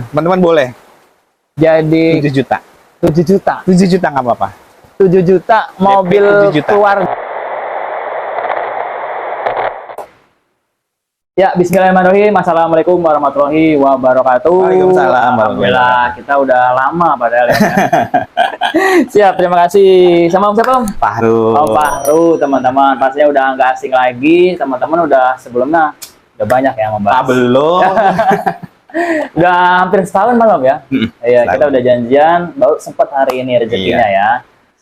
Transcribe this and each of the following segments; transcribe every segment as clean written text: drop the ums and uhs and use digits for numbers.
Teman-teman boleh. Jadi 7 juta. 7 juta. 7 juta nggak apa-apa. 7 juta mobil 7 juta. keluarga. Ya, bismillahirrahmanirrahim. Assalamualaikum warahmatullahi wabarakatuh. Waalaikumsalam. Alhamdulillah, kita udah lama padahal ya. Siap, terima kasih. Sama Om siapa Om? Fahru. Oh, Fahru, teman-teman. Pastinya udah nggak asing lagi. Teman-teman udah sebelumnya udah banyak yang membahas. Belum. Udah hampir setahun malam ya. Iya, setahun. kita udah janjian. Baru sempat hari ini rezekinya ya.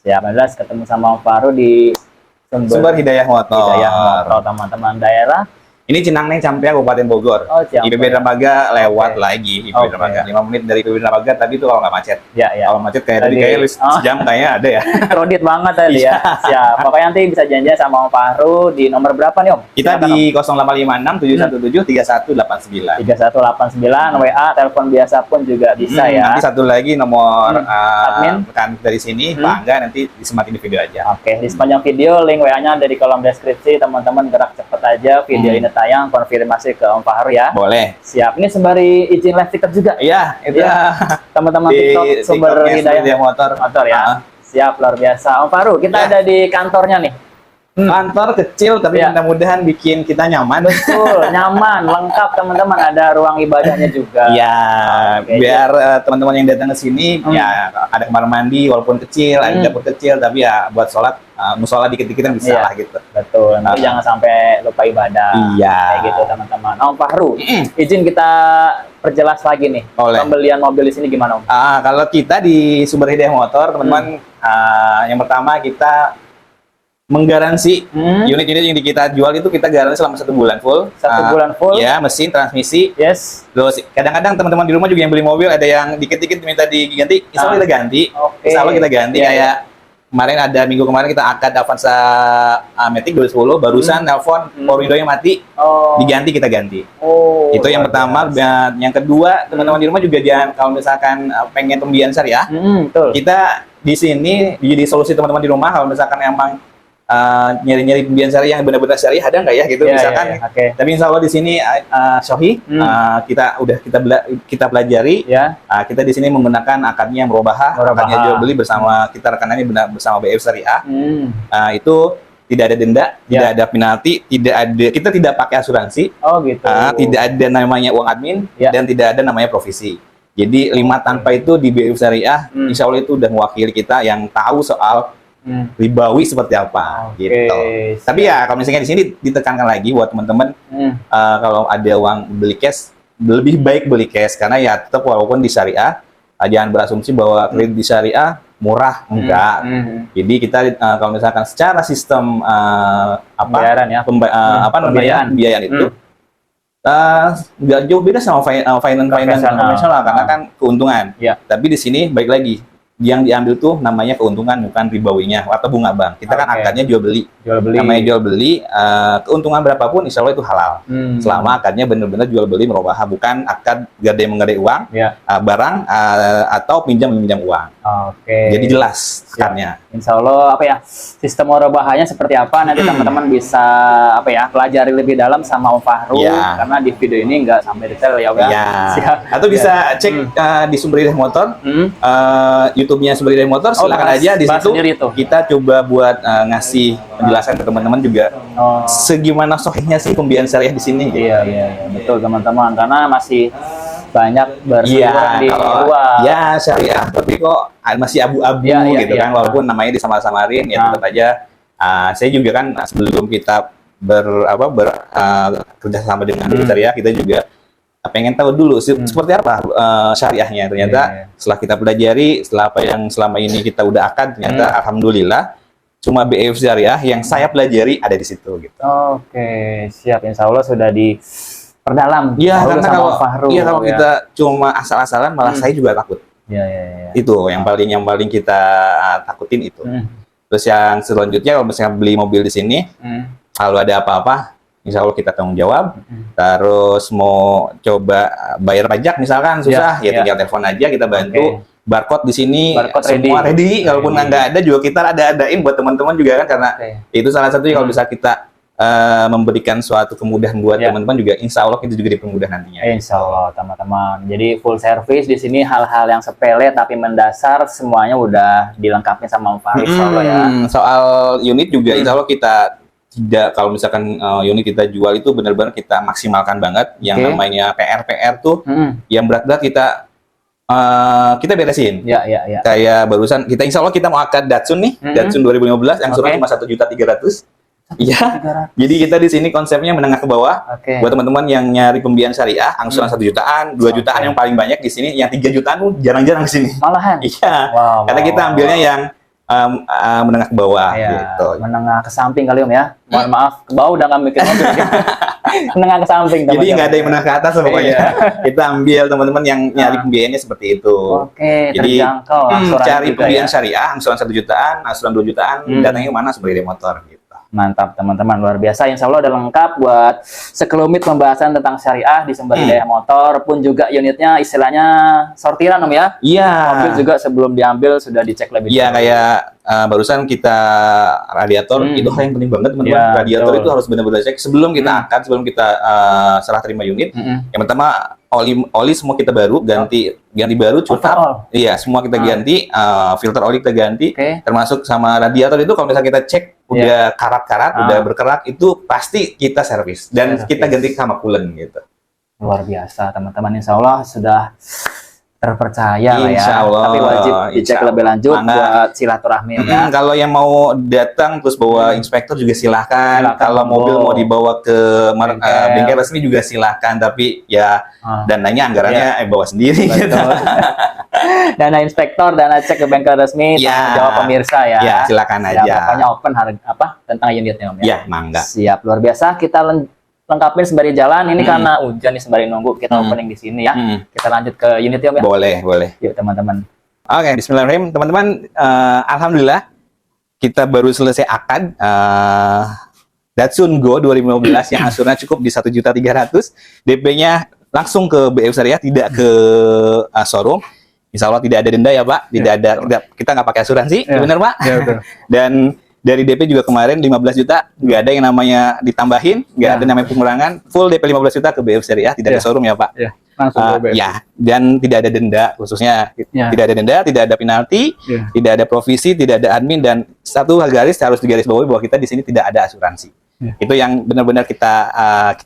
Siap, jelas ketemu sama Om Fahru di Sumber Hidayah Motor. Hidayah Motor, teman-teman daerah. Ini Cinangneng Campea Kabupaten Bogor. Oh, Ciampea. IPB Dermaga lewat Oke. lagi. IPB Oke. Dermaga 5 menit dari IPB Dermaga tadi itu kalau nggak macet. Ya, ya. Kalau macet kayak tadi Tadi. kayak sejam kayaknya ada ya. Kredit banget tadi ya. Siap. Pokoknya nanti bisa janjian sama Om Fahru di nomor berapa nih Om? Kita Silakan, di 0856 717 3189. 3189 WA, telepon biasa pun juga bisa ya. Nanti satu lagi nomor Admin. rekan dari sini, Pak Angga, nanti disematin di video aja. Oke, di sepanjang video link WA-nya ada di kolom deskripsi. Teman-teman gerak cepet aja. Video ini tayang, konfirmasi ke Om Fahru ya. Boleh. Siap. Ini sembari izin live TikTok juga. Iya, itu Iya. Teman-teman di TikTok sumber TikToknya Hidayah Hidayah Motor. Motor ya. Ah. Siap, luar biasa. Om Fahru, kita Ya. ada di kantornya nih. Kantor kecil tapi Iya. mudah-mudahan bikin kita nyaman. Betul, nyaman, lengkap teman-teman. Ada ruang ibadahnya juga. Ya, Oke, biar teman-teman yang datang ke sini ya ada kamar mandi walaupun kecil, ada dapur kecil, tapi ya buat sholat musola dikit-dikit kan bisa Iya. lah gitu. Betul, nanti jangan sampai lupa ibadah. Iya. Kayak gitu teman-teman. Om Fahru, izin kita perjelas lagi nih. Boleh. Pembelian mobil di sini gimana Om? Kalau kita di Sumber Hidayah Motor, teman-teman, yang pertama kita menggaransi unit-unit yang kita jual itu kita garansi selama 1 bulan full. 1 bulan full. Ya, mesin, transmisi. Yes. Terus kadang-kadang teman-teman di rumah juga yang beli mobil ada yang dikit-dikit minta diganti, insya Allah kita ganti. Oke. Insya Allah kita ganti. Iya, Kayak kemarin ada minggu kemarin kita akad Avanza Matic 2010, barusan nelpon power window-nya mati, Oh. diganti kita ganti. Oh. Itu yang luar pertama. biasa. Dan yang kedua, teman-teman di rumah juga jangan kalau misalkan pengen pembiayaan syariah, Betul. kita di sini jadi solusi teman-teman di rumah kalau misalkan emang nyari-nyari pembiayaan syariah yang benar-benar syariah ada nggak ya gitu Iya, misalkan. iya, iya. Oke. Tapi insya Allah di sini Shohi kita pelajari. Ya. Kita di sini menggunakan akadnya merubah, akadnya jual beli bersama kita rekanannya bersama BF Syariah. Itu tidak ada denda, tidak ada penalti, kita tidak pakai asuransi, Oh gitu. tidak ada namanya uang admin, Ya. dan tidak ada namanya provisi. Jadi 5 tanpa itu di BF Syariah, insya Allah itu udah mewakili kita yang tahu soal ribawi seperti apa, Oke, gitu. siap. Tapi ya kalau misalnya di sini ditekankan lagi buat teman-teman, kalau ada uang beli cash, lebih baik beli cash karena ya tetap walaupun di syariah, jangan berasumsi bahwa kredit di syariah murah, enggak. Jadi kita kalau misalkan secara sistem Pembayaran ya. pembayaran itu nggak jauh beda sama finance konvensional karena kan keuntungan. Ya. Tapi di sini baik lagi yang diambil tuh namanya keuntungan bukan ribawinya atau bunga bank. Kita kan Oke. akadnya jual beli. Jual beli. Namanya jual beli, keuntungan berapapun insya Allah itu halal. Selama akadnya benar-benar jual beli merubah, bukan akad gadai menggadai uang, Ya. barang atau pinjam meminjam uang. Oke. Jadi jelas akadnya. Insya Allah sistem murabahanya seperti apa nanti teman-teman bisa pelajari lebih dalam sama Om Fahru Ya. karena di video ini nggak sampai detail ya Om ya. Ya. Siap. Atau bisa cek di Sumber Hidayah Motor, YouTube-nya Sumber Hidayah Motor, silakan bahas- aja di bahas situ. sendiri tuh. Kita coba buat ngasih penjelasan ke teman-teman juga Oh. segimana sohnya sih pembiayaan syariah di sini. Gitu. Iya, betul teman-teman karena masih banyak berseliweran di kalau luar. ya syariah tapi kok masih abu-abu Iya, gitu kan, walaupun namanya disamar-samarin ya tetap aja. Saya juga kan sebelum kita kerja sama dengan syariah, kita juga pengen tahu dulu seperti apa syariahnya. Ternyata setelah kita pelajari, setelah apa yang selama ini kita udah akad, ternyata alhamdulillah cuma BF Syariah yang saya pelajari ada di situ gitu. Oke, siap. Insya Allah sudah diperdalam. Iya, Dahulu karena sama kalau Om Fahru, kalau ya. kita cuma asal-asalan malah saya juga takut. Iya. Itu yang paling kita takutin itu. Terus yang selanjutnya kalau misalnya beli mobil di sini, kalau ada apa-apa, insya Allah kita tanggung jawab. Terus mau coba bayar pajak misalkan susah, ya tinggal telepon aja kita bantu. Barcode di sini semua ready. Kalaupun nggak ada juga kita ada-adain buat teman-teman juga kan, karena itu salah satu kalau bisa kita memberikan suatu kemudahan buat teman-teman juga, insya Allah itu juga dipermudah nantinya. Insya Allah teman-teman. Jadi full service di sini, hal-hal yang sepele tapi mendasar semuanya udah dilengkapi sama Om Fahri, insya Allah ya. Soal unit juga, insya Allah kita tidak, kalau misalkan unit kita jual itu benar-benar kita maksimalkan banget. Yang namanya PR tuh, yang berat-berat kita beresin. Ya. Kayak barusan kita, insya Allah kita mau akad Datsun nih, Datsun 2015 yang surat cuma 1.300.000. Iya. Jadi kita di sini konsepnya menengah ke bawah. Buat teman-teman yang nyari pembiayaan syariah, angsuran 1 jutaan, 2 jutaan yang paling banyak di sini, yang 3 jutaan tuh jarang-jarang di sini. Malahan. Iya. Karena kita ambilnya yang menengah ke bawah gitu. Menengah ke samping kali Om ya. Mohon maaf, ke bawah udah nggak mikir mobil. Menengah ke samping. Jadi nggak ada yang menengah ke atas pokoknya. Kita ambil teman-teman yang nyari pembiayaannya seperti itu. Jadi terjangkau. cari pembiayaan syariah, angsuran 1 jutaan, angsuran 2 jutaan, datangnya mana sebagai motor gitu. Mantap teman-teman, luar biasa. Insya Allah udah lengkap buat sekelumit pembahasan tentang syariah di Sumber Hidayah Motor, pun juga unitnya istilahnya sortiran Om ya. Iya. Mobil juga sebelum diambil sudah dicek lebih dulu. Iya, kayak barusan kita radiator itu hal yang penting banget teman-teman. Radiator itu harus benar-benar cek sebelum kita akad, sebelum kita serah terima unit. Yang pertama oli semua kita baru ganti baru, cukup. Iya, semua kita ganti, filter oli kita ganti, termasuk sama radiator itu kalau misalnya kita cek udah karat-karat, udah berkerak, itu pasti kita servis dan kita ganti sama coolant gitu. Luar biasa teman-teman, insya Allah sudah terpercaya lah ya. Insya Allah, tapi wajib dicek lebih lanjut buat silaturahmi ya. Kalau yang mau datang terus bawa inspektur juga silahkan. Kalau mobil mau dibawa ke bengkel resmi juga silahkan, tapi ya dananya anggarannya bawa sendiri gitu. Dana inspektor, dana cek ke bengkel resmi, tanggung jawab pemirsa ya. Ya, silakan aja. Pokoknya open tentang unitnya Om ya. Ya, mangga. Siap, luar biasa. Kita lengkapin sembari jalan. Ini karena hujan nih, sembari nunggu kita opening di sini ya. Kita lanjut ke unitnya Om ya. Boleh. Yuk teman-teman. Oke, bismillahirrahmanirrahim. Teman-teman, alhamdulillah kita baru selesai akad Datsun Go 2015 yang angsurannya cukup di 1.300.000. DP-nya langsung ke BF Syariah, tidak ke showroom. Insya Allah tidak ada denda ya Pak, kita nggak pakai asuransi, benar Pak? Ya, betul. Dan dari DP juga kemarin 15 juta, nggak ada yang namanya ditambahin, nggak ada namanya pengurangan, full DP 15 juta ke BF Syariah, tidak ada showroom ya Pak? Langsung ke BF. Ya, dan tidak ada denda khususnya, tidak ada denda, tidak ada penalti, tidak ada provisi, tidak ada admin, dan satu garis harus digarisbawahi bahwa kita di sini tidak ada asuransi. Itu yang benar-benar kita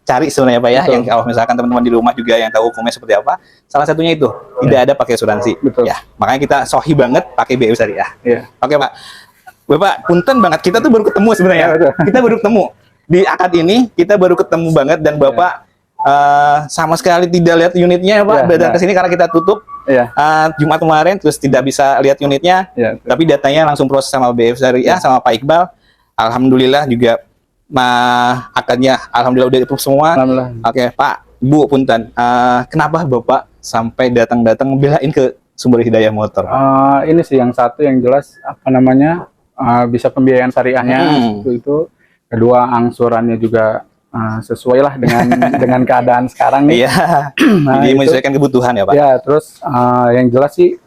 cari sebenarnya Pak ya. Yang kalau misalkan teman-teman di rumah juga yang tahu hukumnya seperti apa, salah satunya itu tidak ada pakai asuransi. Ya, makanya kita sohi banget pakai BF Syariah. Oke Pak, Bapak punten banget, kita tuh baru ketemu sebenarnya. Kita baru ketemu di akad ini, kita baru ketemu banget, dan Bapak sama sekali tidak lihat unitnya ya Pak. Datang ke sini karena kita tutup Jumat kemarin, terus tidak bisa lihat unitnya. Tapi datanya langsung proses sama BF Syariah sama Pak Iqbal. Alhamdulillah juga akadnya alhamdulillah udah approve semua. Oke Pak, Bu punten, kenapa Bapak sampai datang belain ke Sumber Hidayah Motor? Ini sih yang satu yang jelas bisa pembiayaan syariahnya itu. Kedua, angsurannya juga sesuai lah dengan keadaan sekarang nih. Jadi menyesuaikan kebutuhan ya Pak. Ya, terus yang jelas sih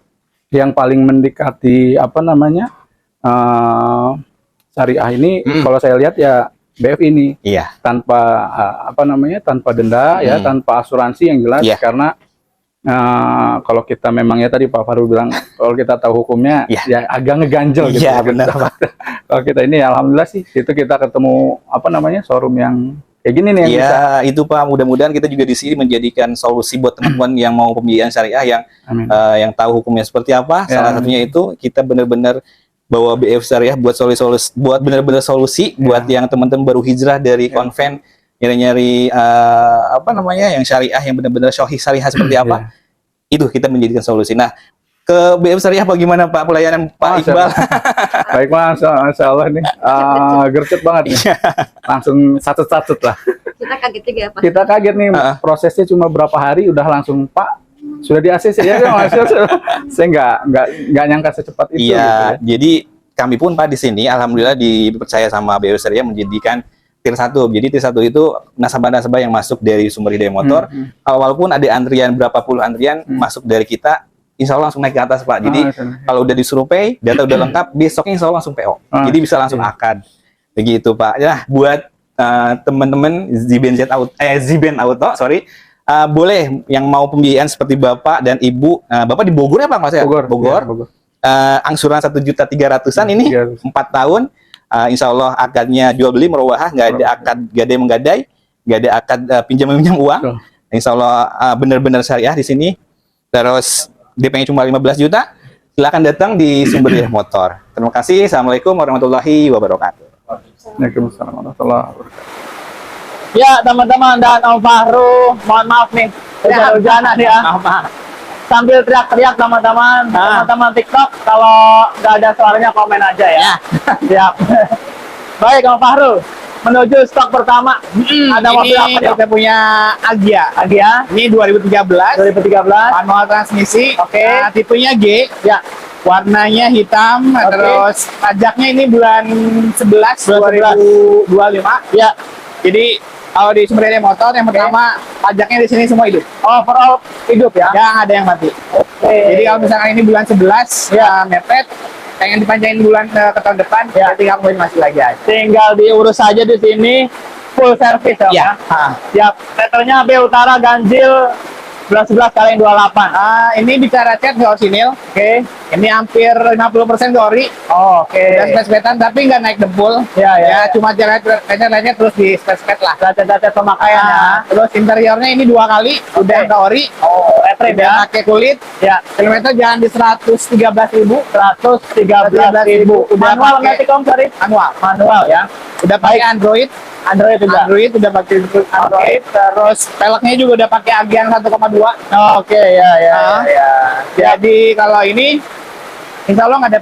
yang paling mendekati syariah ini kalau saya lihat ya BF ini tanpa tanpa denda ya, tanpa asuransi yang jelas karena kalau kita memang ya tadi Pak Faru bilang kalau kita tahu hukumnya ya agak ngeganjel gitu. Benar. Kalau kita ini alhamdulillah sih itu kita ketemu showroom yang kayak gini nih yang bisa. Itu Pak, mudah-mudahan kita juga di sini menjadikan solusi buat teman-teman yang mau pembiayaan syariah yang tahu hukumnya seperti apa. Salah satunya itu kita benar-benar bawa BF Syariah buat benar-benar solusi buat yang teman-teman baru hijrah dari konven, nyari-nyari yang syariah yang benar-benar syariah seperti apa. Itu kita menjadikan solusi. Nah, ke BF Syariah bagaimana Pak pelayanan Pak Iqbal? Baik Mas, Masya Allah nih gercep banget nih. Langsung satut-satut lah. Kita kaget juga Pak. Kita kaget nih, prosesnya cuma berapa hari udah langsung Pak sudah di ACC ya Mas. Saya nggak nyangka secepat itu. Iya, gitu. Jadi kami pun Pak di sini alhamdulillah dipercaya sama BF Syariah menjadikan tier 1. Jadi tier 1 itu nasabah-nasabah yang masuk dari Sumber Hidayah Motor. Walaupun ada antrian berapa puluh antrian masuk dari kita, insya Allah langsung naik ke atas Pak. Jadi kalau udah disurvei, data udah lengkap, besoknya insya Allah langsung PO. Jadi bisa langsung akad. Begitu Pak. Nah, buat teman-teman Ziben Auto, sorry. Boleh yang mau pembiayaan seperti Bapak dan Ibu. Bapak di Bogor ya Pak Mas ya? Bogor. Bogor. Ya, Bogor. Angsuran 1.300.000-an ini 4 tahun. Insya Allah akadnya jual beli merwahah, nggak ada akad gadai menggadai, nggak ada akad pinjam meminjam uang. Insya Allah benar-benar syariah di sini. Terus DP-nya cuma 15 juta. Silakan datang di Sumber Daya Motor. Terima kasih. Assalamualaikum warahmatullahi wabarakatuh. Waalaikumsalam warahmatullahi wabarakatuh. Ya teman-teman dan Om Fahru, mohon maaf nih hujan-hujanan ya. Sambil teriak-teriak teman-teman, teman-teman TikTok kalau nggak ada suaranya komen aja ya. Siap. Baik Om Fahru, menuju stok pertama. Ada mobil apa nih? Kita punya Agya. Ini 2013. Manual transmisi. Oke. Tipenya G. Ya. Warnanya hitam. Terus pajaknya ini bulan 11 2025. Ya. Jadi kalau di Sumber Daya Motor yang pertama pajaknya di sini semua hidup. Overall hidup ya. Yang ada yang mati. Jadi kalau misalkan ini bulan 11 mepet, pengen dipanjangin bulan ke tahun depan, berarti kamu masih lagi aja. Tinggal diurus saja di sini, full service ya. Siap. Letternya B Utara ganjil 11 kali 28. Ini bicara cat nggak orsinil. Oke. Ini hampir 50% ori. Oke. Dan spes-spetan tapi nggak naik dempul. Ya. Cuma lainnya terus di spes-spet lah. Data pemakaian ya. Terus interiornya ini 2 kali udah ke ori. Retrim Udah ya. pakai kulit. Ya. Kilometer jalan di 113.000. 113.000. Manual nggak sih Om? Sorry. Manual ya. Udah pakai Android juga. Android udah pakai Android. Terus peleknya juga udah pakai Agian 1,2. Oke, ya. Jadi kalau ini insya Allah nggak ada,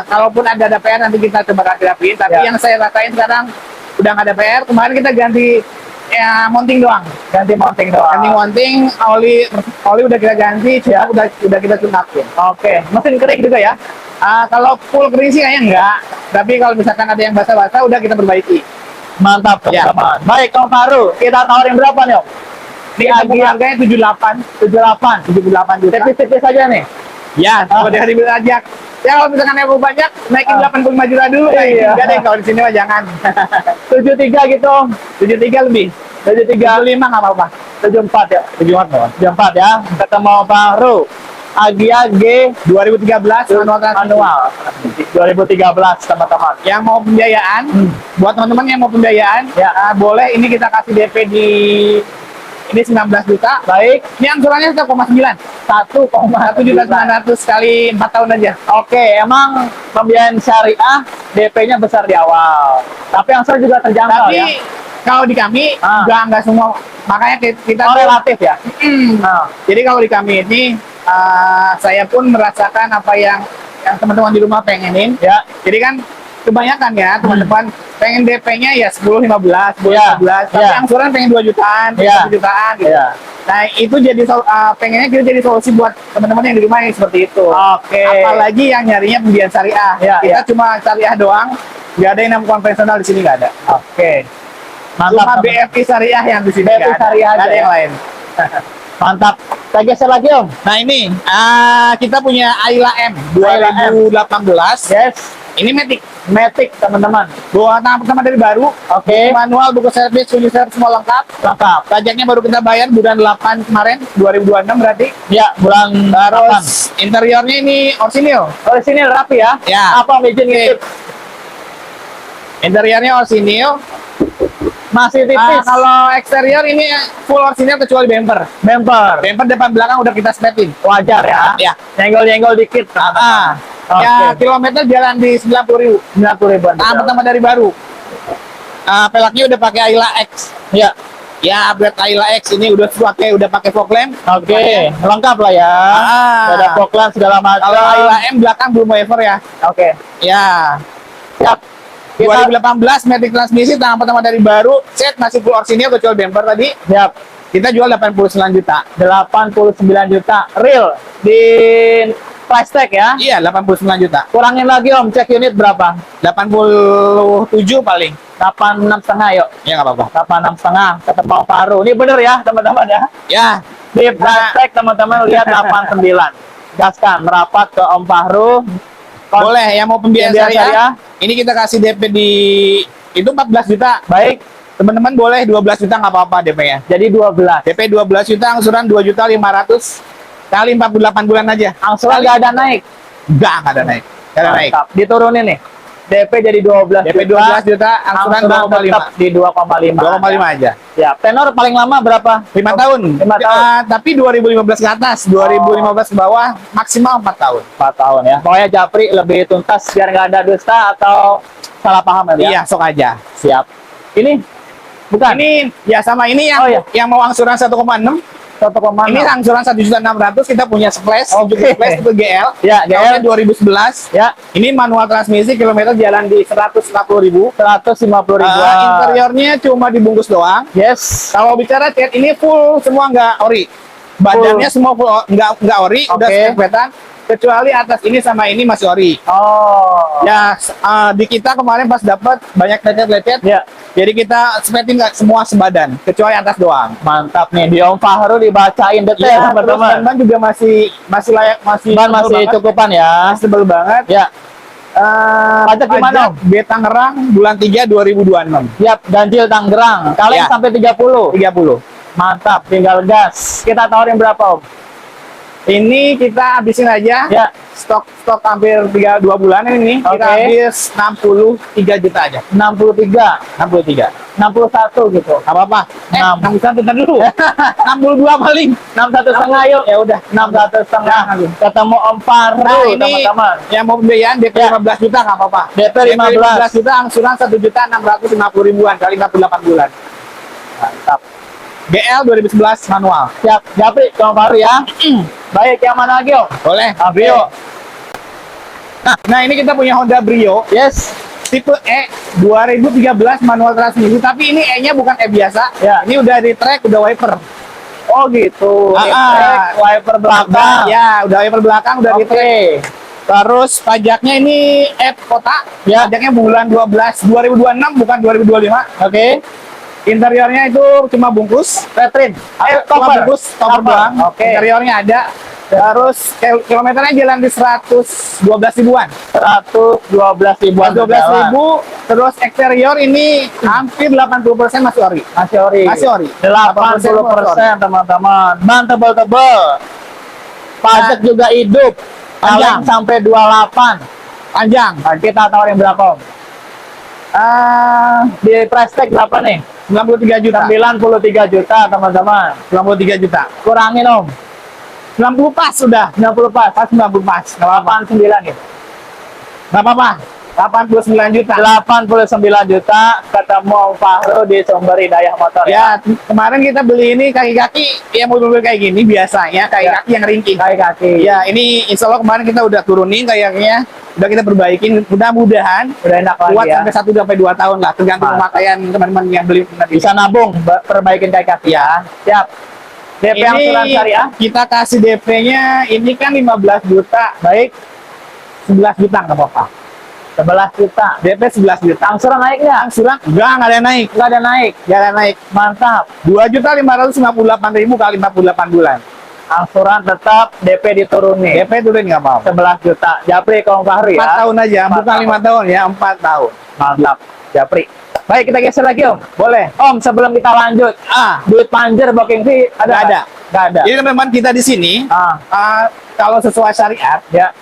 kalaupun ada PR nanti kita coba kasih rapiin. Tapi yang saya rasain sekarang udah nggak ada PR. Kemarin kita ganti mounting doang. Ganti mounting. Oli udah kita ganti, udah kita tunakin. Oke, mesin kering juga ya. Kalau full kering sih kayaknya enggak. Tapi kalau misalkan ada yang basah-basah udah kita perbaiki. Mantap teman-teman. Baik Om Fahru, kita tawarin berapa nih Om? Di harganya 78 juta. Tipis-tipis saja nih. Ya, kalau dari pajak. Ya kalau misalkan yang mau banyak, naikin 85 juta dulu. Iya. Enggak deh, kalau di sini mah jangan. 73 gitu Om. 73 lebih. 75 nggak apa-apa. 74 ya. 74 ya. Ketemu Om Fahru. Agya G 2013 manual 2013 teman-teman. Yang mau pembiayaan, buat teman-teman yang mau pembiayaan, boleh ini kita kasih DP di ini 19 juta. Baik. Ini angsurannya 1,9. 1,1.900.000 kali 4 tahun aja. Oke, emang pembiayaan syariah DP-nya besar di awal. Tapi angsuran juga terjangkau ya. Kalau di kami nggak semua, makanya kita relatif ya. Jadi kalau di kami ini saya pun merasakan apa yang teman-teman di rumah pengenin ya. Jadi kan kebanyakan ya teman-teman pengen DP-nya ya 10, 15, 15, tapi angsuran pengen 2 jutaan, 1 jutaan gitu. Nah itu jadi pengennya kita jadi solusi buat teman-teman yang di rumah yang seperti itu. Apalagi yang nyarinya pembiayaan syariah. Kita cuma syariah doang, nggak ada yang namanya konvensional di sini, nggak ada. Cuma BFI syariah yang di sini, nggak ada yang lain. Mantap. Kita geser lagi Om. Nah ini kita punya Ayla M 2018. Yes. Ini Matic teman-teman. Bawa tangan pertama dari baru. Manual, buku servis, kunci servis semua lengkap. Pajaknya baru kita bayar bulan 8 kemarin, 2026 berarti. Ya, bulan terus interiornya ini orsinil. Orsinil rapi ya. Apa Majin gitu? Interiornya orsinil. Masih tipis. Kalau eksterior ini full orsinil kecuali bumper. Bumper depan belakang udah kita spetin. Wajar ya. Nyenggol-nyenggol dikit. Ya kilometer jalan di 90.000. 90.000. Pertama dari baru. Pelaknya udah pakai Ayla X. Ya upgrade Ayla X ini udah pakai fog lamp. Lengkap lah ya. Ada fog lamp segala macam. Kalau Ayla M belakang belum waiver ya. Ya. Siap. 2018 Matic transmisi tangan pertama dari baru, set masih full orsinil kecuali bumper tadi. Kita jual 89 juta. 89 juta real di price tag ya. Iya, 89 juta. Kurangin lagi Om, cek unit berapa? 87 paling. 86,5 yuk. Ya nggak apa-apa. 86,5 ketemu Fahru. Ini bener ya teman-teman ya. Di price tag teman-teman lihat 89. Gaskan merapat ke Om Fahru. Boleh yang mau pembiayaan syariah. Ini kita kasih DP di itu 14 juta. Baik. Teman-teman boleh 12 juta nggak apa-apa DP-nya. Jadi 12. DP 12 juta, angsuran 2.500.000 kali 48 bulan aja. Angsuran nggak ada naik. Nggak ada naik. Nggak ada naik. Mantap. Diturunin nih. DP jadi 12 DP 12 juta, angsuran tetap 2,5. di 2,5. 2,5 aja. Ya, tenor paling lama berapa? 5 tahun. 5 tahun. Tapi 2015 ke atas, 2015 ke bawah maksimal 4 tahun. 4 tahun ya. Pokoknya Japri lebih tuntas biar nggak ada dusta atau salah paham ya. Iya, sok aja. Siap. Ini bukan. Ini ya sama ini yang Oh, iya. yang mau angsuran 1,6. 1,6. Ini angsuran 1.600.000, kita punya Splash, Oke. Splash itu GL. Ya, GL. Tahunnya 2011. Ya, Ini manual transmisi, kilometer jalan di 140.000. 150 ribuan. Interiornya cuma dibungkus doang. Yes. Kalau bicara cat ini full semua nggak ori. Badannya semua full nggak ori, udah Oke. spek-spekan. Kecuali atas ini sama ini masih ori. Oh. Ya, di kita kemarin pas dapat banyak lecet-lecet. Ya, Jadi kita spetin nggak semua sebadan, kecuali atas doang. mantap nih. Di Om Fahru dibacain detail Ya, terus teman-teman. ban juga masih layak, masih Ban tebel masih banget. cukupan ya. Masih tebel banget. Ya, Pajak gimana, Om? B Tangerang bulan 3 2026. siap. Ganjil Tangerang. Kalian Ya. sampai 30. 30. Mantap, tinggal gas. Kita tawarin berapa, Om? Ini kita habisin aja. Ya. Stok hampir 2 bulan ini. Kita Oke. habis 63 juta aja. 63, 63. 61 gitu. Gak apa-apa. 61 ntar dulu. 62 paling. 61 setengah yuk. Ya udah. 61 setengah. Ya. Ketemu Om Fahru, Nah, ini teman-teman. yang mau pembiayaan DP Ya. 15 juta nggak apa-apa. DP 15 juta, angsuran 1.650.000-an kali 48 bulan. Mantap. GL 2011 manual. Siap, Japri, Om Fahru ya. Baik, yang mana lagi, Om? Boleh. Brio. Nah, ini kita punya Honda Brio Yes. tipe E 2013 manual transmisi, tapi ini E-nya bukan E biasa. Ya. Ini udah di track, udah wiper. Oh gitu. Ah, Wiper belakang. Ya, udah wiper belakang, udah di Oke. track. Terus pajaknya ini kota. Ya. Pajaknya bulan 12 2026 bukan 2025. Oke. Interiornya itu cuma bungkus. Petrin. Cuma bungkus cover doang. Oke. Interiornya ada. Terus kilometernya jalan di 112 ribuan. 112 ribuan. 12 ribu. Terus eksterior ini hampir 80% masih ori. Masih ori. Masih ori. 80% teman-teman. Ban tebel-tebel. Pajak juga hidup. Panjang. Kalian sampai 28. Panjang. Nah, kita tawarin berapa, Om? Di price tag berapa nih? 93 juta. 93 juta, teman-teman. 93 juta. Kurangin, Om. 90 pas sudah. 90 pas. Pas 90 pas. Nggak apa-apa. 89 gitu. Nggak apa-apa. 89 juta. 89 juta ketemu Om Fahru di Sumber Hidayah Motor ya. Ya, kemarin kita beli ini kaki-kaki, ya mobil-mobil kayak gini biasanya kaki-kaki yang ringkih. Kaki-kaki. Ya, ini insya Allah kemarin kita udah turunin kayaknya, udah kita perbaikin, mudah-mudahan Udah enak lagi kuat ya. sampai 1 sampai 2 tahun lah, tergantung Mantap. pemakaian teman-teman yang beli. Bisa nabung, perbaikin kaki-kaki ya. Siap. DP angsuran syariah. Kita kasih DP-nya ini kan 15 juta, Baik, 11 juta nggak apa-apa. 11 juta. DP 11 juta. Angsuran naik nggak? Angsuran nggak ada naik, Nggak ada naik. nggak ada naik. Mantap. 2.558.000 kali 48 bulan. Angsuran tetap, DP diturunin. DP turun nggak apa-apa. 11 juta. Japri ke Om Fahru 4 ya. tahun aja, 4 bukan 5 tahun ya, 4 tahun. Mantap. Japri. Baik, kita geser lagi, Om. Boleh. Om, sebelum kita lanjut, duit panjer booking fee ada? Nggak ada. Nggak ada. Jadi teman-teman kita di sini, kalau sesuai syariat, Ya.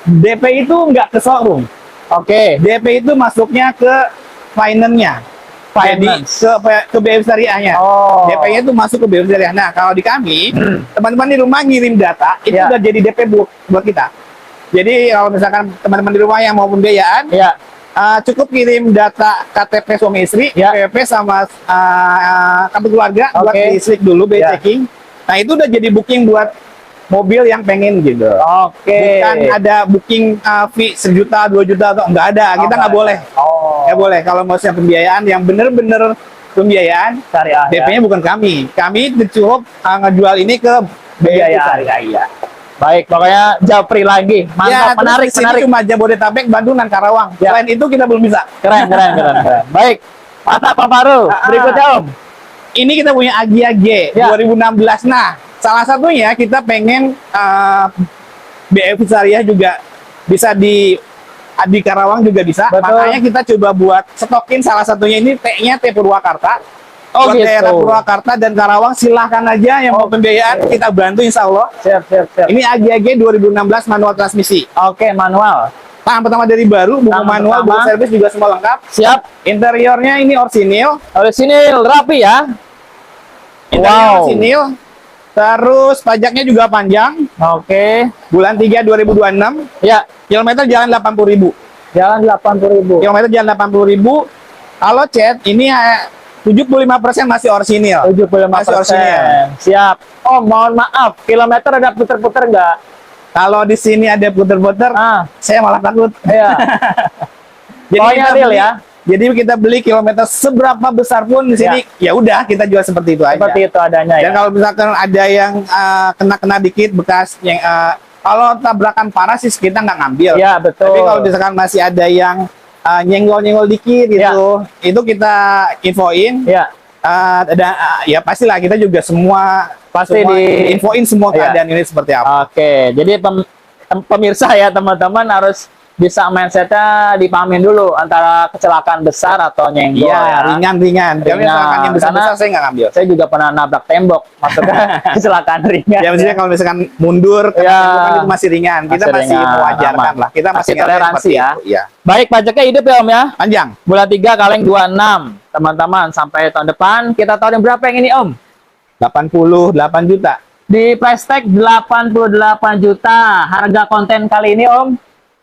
DP itu nggak ke showroom. Oke. DP itu masuknya ke finance-nya. Jadi Finance. ke BF Syariahnya. Oh. DP-nya itu masuk ke BF Syariah. Nah, kalau di kami, teman-teman di rumah ngirim data, itu Ya. udah jadi DP buat kita. Jadi kalau misalkan teman-teman di rumah yang mau pembiayaan, Ya. cukup kirim data KTP suami istri, Ya. KTP sama kartu keluarga buat Oke. di-slik dulu, Ya. checking. Nah, itu udah jadi booking buat mobil yang pengen gitu. Oke. Bukan ada booking fee 1 juta, 2 juta atau enggak ada. Kita nggak boleh. Oh. Nggak boleh. Kalau mau siap pembiayaan yang bener-bener pembiayaan, Syariah. DP-nya bukan kami. Kami cukup ngejual ini ke Biaya. Syariah. Iya. Baik, pokoknya Japri lagi. Mantap, Ya, terus menarik, di sini menarik. cuma Jabodetabek, Bandung, dan Karawang. Ya. Selain itu kita belum bisa. Keren, keren, keren, keren. Baik, mantap Pak Fahru. Berikutnya, Om. Ini kita punya Agia G Ya. 2016. Nah, salah satunya kita pengen BF Syariah juga bisa di Karawang juga bisa. Betul. Makanya kita coba buat stokin salah satunya ini T-nya T Purwakarta. Oh, Buat gitu. daerah Purwakarta dan Karawang silahkan aja yang mau pembiayaan kita bantu insya Allah. Siap. Ini AGAG 2016 manual transmisi. Oke, manual. Tahap pertama dari baru, buku Tahap manual, pertama. buku servis juga semua lengkap. Siap. Interiornya ini orsinil. Orisinil rapi ya. Interior orsinil. Terus pajaknya juga panjang. Oke. Bulan 3 2026. Ya, Kilometer jalan 80.000. jalan 80.000. Kilometer jalan 80.000. Kalau cat ini 75% masih orsinil. 75%. Masih orsinil. Siap. Oh, mohon maaf, kilometer ada puter-puter nggak? Kalau di sini ada puter-puter, saya malah takut. Iya. Pokoknya kita deal beli, ya. Jadi kita beli kilometer seberapa besar pun di sini, ya udah kita jual seperti itu aja. Seperti itu adanya Dan ya. kalau misalkan ada yang kena-kena dikit bekas yang kalau tabrakan parah sih kita nggak ngambil. Ya, betul. Tapi kalau misalkan masih ada yang nyenggol-nyenggol dikit gitu, itu kita infoin. Ya. Ya pastilah kita juga semua Pasti infoin semua Iya. keadaan ini seperti apa. Oke, jadi pemirsa ya teman-teman harus bisa mindsetnya dipahamin dulu antara kecelakaan besar atau nyenggol Iya, ya. ringan-ringan. Kalau Ringan. misalkan yang besar-besar Karena saya nggak ngambil. Saya juga pernah nabrak tembok, maksudnya kecelakaan ringan. Ya maksudnya kalau misalkan mundur, Ya. kan itu masih ringan. Kita Masih masih ringan, mewajarkan aman. lah. Kita Masih masih ngerti toleransi seperti ya. itu. Iya. Baik, pajaknya hidup ya Om ya. Panjang. Bulan 3 kaleng 26. Teman-teman, sampai tahun depan kita tawarin berapa yang ini Om? 88 juta. Di price tag 88 juta. Harga konten kali ini Om?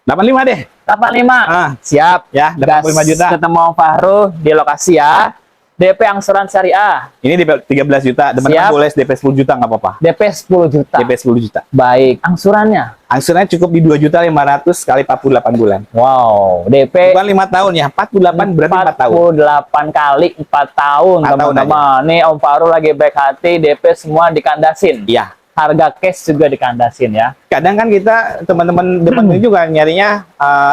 85 deh. 85. Siap. Ya, 85 juta. Ketemu Om Fahru di lokasi ya. DP angsuran syariah. Ini DP 13 juta. Teman-teman Siap. boleh DP 10 juta nggak apa-apa. DP 10 juta. DP 10 juta. Baik. Angsurannya? Angsurannya cukup di 2.500.000 kali 48 bulan. Wow. DP Bukan 5 tahun ya. 48 berarti 4 tahun. 48 kali 4 tahun 4 tahun teman-teman. Nih Om Fahru lagi baik hati, DP semua dikandasin. Iya. Harga cash juga dikandasin ya. Kadang kan kita teman-teman depan ini juga nyarinya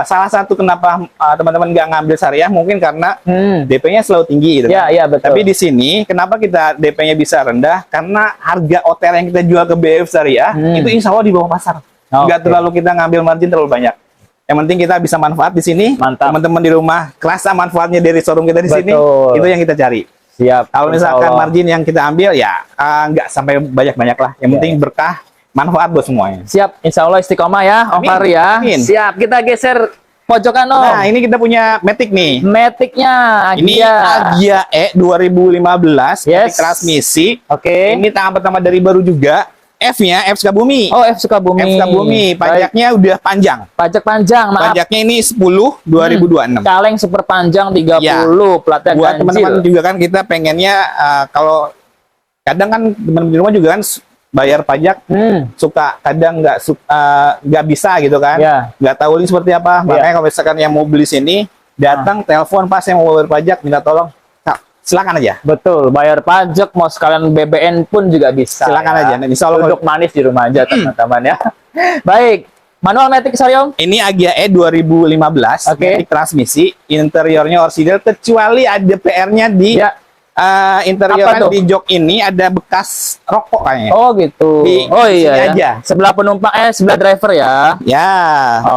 salah satu kenapa teman-teman nggak ngambil syariah mungkin karena DP-nya selalu tinggi gitu. Iya, kan. iya betul. Tapi di sini kenapa kita DP-nya bisa rendah? Karena harga hotel yang kita jual ke BF syariah itu insya Allah di bawah pasar. Nggak terlalu kita ngambil margin terlalu banyak. Yang penting kita bisa manfaat di sini. Mantap. Teman-teman di rumah kerasa manfaatnya dari showroom kita di sini. Betul. Itu yang kita cari. Siap. Kalau misalkan Insya Allah. margin yang kita ambil ya nggak sampai banyak-banyak lah. Yang penting berkah, manfaat buat semuanya. Siap, insya Allah istiqomah ya, Om Amin. Fahru ya. Amin. Siap, kita geser pojokan Om. Nah, ini kita punya Matic nih. Matic-nya Ini Agia E 2015, Yes. Matic transmisi. Oke. Ini tahap pertama dari baru juga. F-nya F Sukabumi. Oh, F Sukabumi. F Sukabumi, pajaknya udah panjang. Pajak panjang, maaf. Pajaknya ini 10 2026. Kaleng super panjang 30, Ya. platnya Buat teman-teman ganjil. juga kan kita pengennya kalau kadang kan teman-teman di rumah juga kan bayar pajak suka kadang nggak bisa gitu kan, Ya. nggak tahu ini seperti apa. Makanya kalau misalkan yang mau beli sini datang telepon pas yang mau bayar pajak minta tolong, Kak, silakan aja. Betul, bayar pajak mau sekalian BBN pun juga bisa. Silakan ya. aja. Nah, insya Allah Duduk manis di rumah aja teman-teman ya. Baik, manual Matic sorry Om. ini Agia E 2015, Oke. Matic transmisi, interiornya orisinil kecuali ada PR-nya di Ya. interiornya Apa tuh? di jok ini ada bekas rokok kayaknya. Oh gitu. Oh sini iya ya. aja. Sebelah penumpang sebelah driver ya. Ya,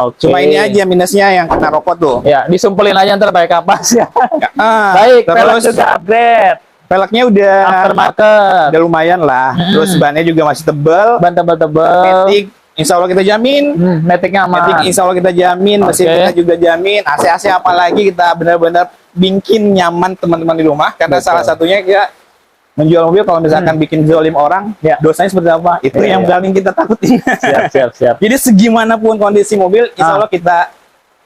Oke. cuma ini aja minusnya yang kena rokok tuh. Ya, disumpulin aja ntar pakai kapas ya. Baik, Baik, pelek terus juga upgrade. peleknya udah Aftermarket. udah lumayan lah. Terus bannya juga masih tebel. Ban tebel-tebel. Matic, insya Allah kita jamin. Matic-nya aman. Matic, insya Allah kita jamin. Mesin Oke. kita juga jamin. AC-AC apalagi kita benar-benar bikin nyaman teman-teman di rumah. Karena Betul. salah satunya kita menjual mobil kalau misalkan bikin zolim orang, Ya. dosanya seperti apa? Itu Ya, yang ya. paling kita takutin. Siap. Jadi segimanapun kondisi mobil, insya Allah kita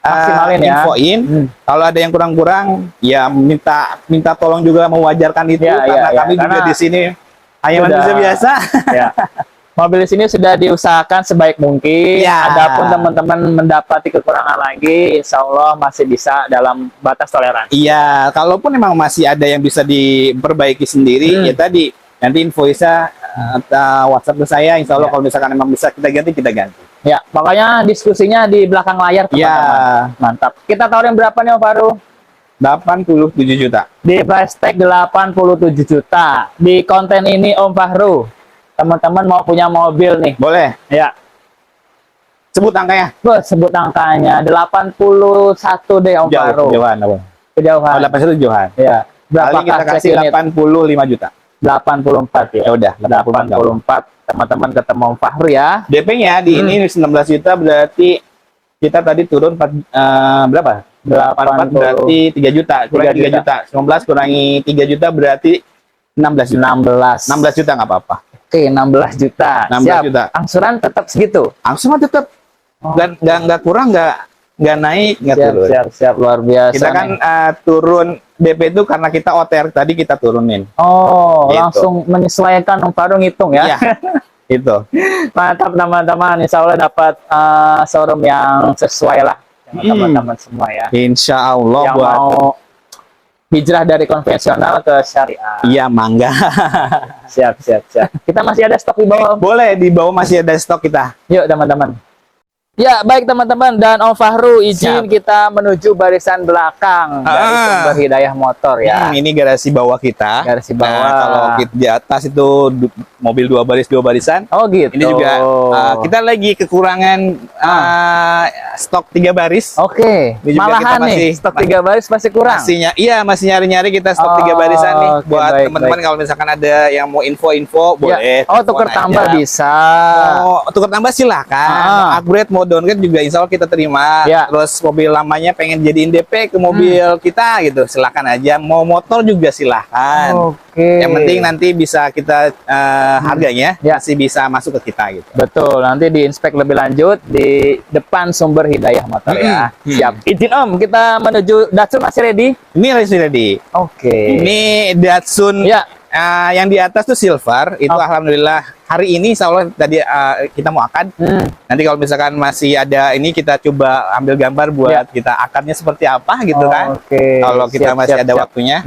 Maksimalin ya. infoin. Kalau ada yang kurang-kurang, ya minta tolong juga mewajarkan itu Ya, karena ya. kami juga Karena di sini hanya sudah- manusia biasa. Ya. Mobil di sini sudah diusahakan sebaik mungkin. Ya. Adapun teman-teman mendapati kekurangan lagi, insya Allah masih bisa dalam batas toleransi. Iya, kalaupun memang masih ada yang bisa diperbaiki sendiri, ya tadi nanti invoice-nya WhatsApp ke saya. Insya Allah Ya. kalau misalkan memang bisa kita ganti, kita ganti. Ya, makanya diskusinya di belakang layar teman-teman. Ya, Mantap. Kita tawarin berapa nih Om Fahru? 87 juta. Di price tag 87 juta. Di konten ini Om Fahru, teman-teman mau punya mobil nih. Boleh. Ya. Sebut angkanya. Sebut angkanya 81 deh Om Faru. Jauhan apa? Kejauhan. Oh, 81 jauhan. Ya. Berapa Paling kita kasih 85 juta. 84 ya. Ya udah, 84. Teman-teman ketemu Om Fahru ya. DP-nya di ini 19 juta berarti kita tadi turun berapa? 84 berarti 3 juta. Kurangi 3 juta. 19 kurangi 3 juta berarti 16 juta. 16 juta nggak apa-apa. Oke, 16 juta. 16 Siap. juta. Angsuran tetap segitu. Angsuran tetap nggak kurang, nggak naik, nggak turun. Siap, luar biasa. Kita kan turun DP itu karena kita OTR tadi kita turunin. Oh, Gitu. langsung menyesuaikan Om Faru ngitung ya. Iya, itu. Mantap teman-teman, insya Allah dapat showroom yang sesuai lah dengan teman-teman semua ya. Insya Allah Yang buat mau hijrah dari konvensional ke syariah. iya mangga. Siap. Kita masih ada stok di bawah. Om. Boleh di bawah masih ada stok kita. Yuk teman-teman. Ya baik teman-teman, dan Om Fahru izin Siap. kita menuju barisan belakang dari Sumber Hidayah Motor ya. Ini garasi bawah kita. Garasi bawah. Nah, kalau kita di atas itu mobil 2 barisan. Oh gitu. Ini juga kita lagi kekurangan stok 3 baris. Oke. Ini juga Malahan kita nih masih- stok 3 baris masih kurang. Masih nyari-nyari kita stok 3 Oh, barisan nih oke, buat baik, teman-teman kalau misalkan ada yang mau info-info boleh. Ya. Oh telepon tuker tambah aja. bisa. Mau tukar tambah silahkan. Mau upgrade, mau downgrade juga insya Allah kita terima. Ya. Terus mobil lamanya pengen jadiin DP ke mobil kita gitu, silahkan aja. Mau motor juga silahkan. Oke. Yang penting nanti bisa kita harganya Ya. masih bisa masuk ke kita gitu. Betul, nanti diinspek lebih lanjut di depan Sumber Hidayah Motor ya. Siap. Izin Om, kita menuju Datsun masih ready? Ini ready. Oke. Ini Datsun Ya. yang di atas tuh silver. Itu alhamdulillah hari ini insya Allah tadi kita mau akad. Nanti kalau misalkan masih ada ini kita coba ambil gambar buat kita akadnya seperti apa gitu kan. Oke. Kalau kita Siap, masih siap, ada siap. waktunya.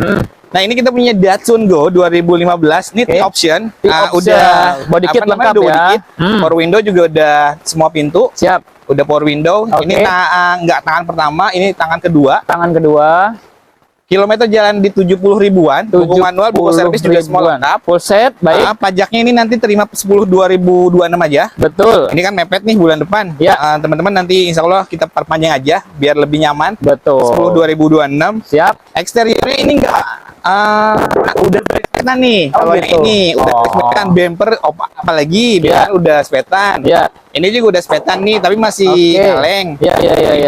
Nah ini kita punya Datsun Go 2015. Ini T-option. T-option. Udah Body kit apa namanya, lengkap body ya. kit. Power window juga udah semua pintu. Siap. Udah power window. Oke. Ini nggak tangan pertama, ini tangan kedua. Tangan kedua. Kilometer jalan di 70 ribuan. Buku manual, buku servis juga semua lengkap. Full set, baik. Pajaknya ini nanti terima 10/2026 aja. Betul. Ini kan mepet nih bulan depan. Ya. Teman-teman nanti insya Allah kita perpanjang aja biar lebih nyaman. Betul. 10/2026. Siap. Eksteriornya ini enggak udah spetan nih. Oh, Kalau gitu. ini udah spetan, bumper apalagi biar udah spetan. Ya. Ini juga udah spetan nih tapi masih Oke. kaleng. Ya.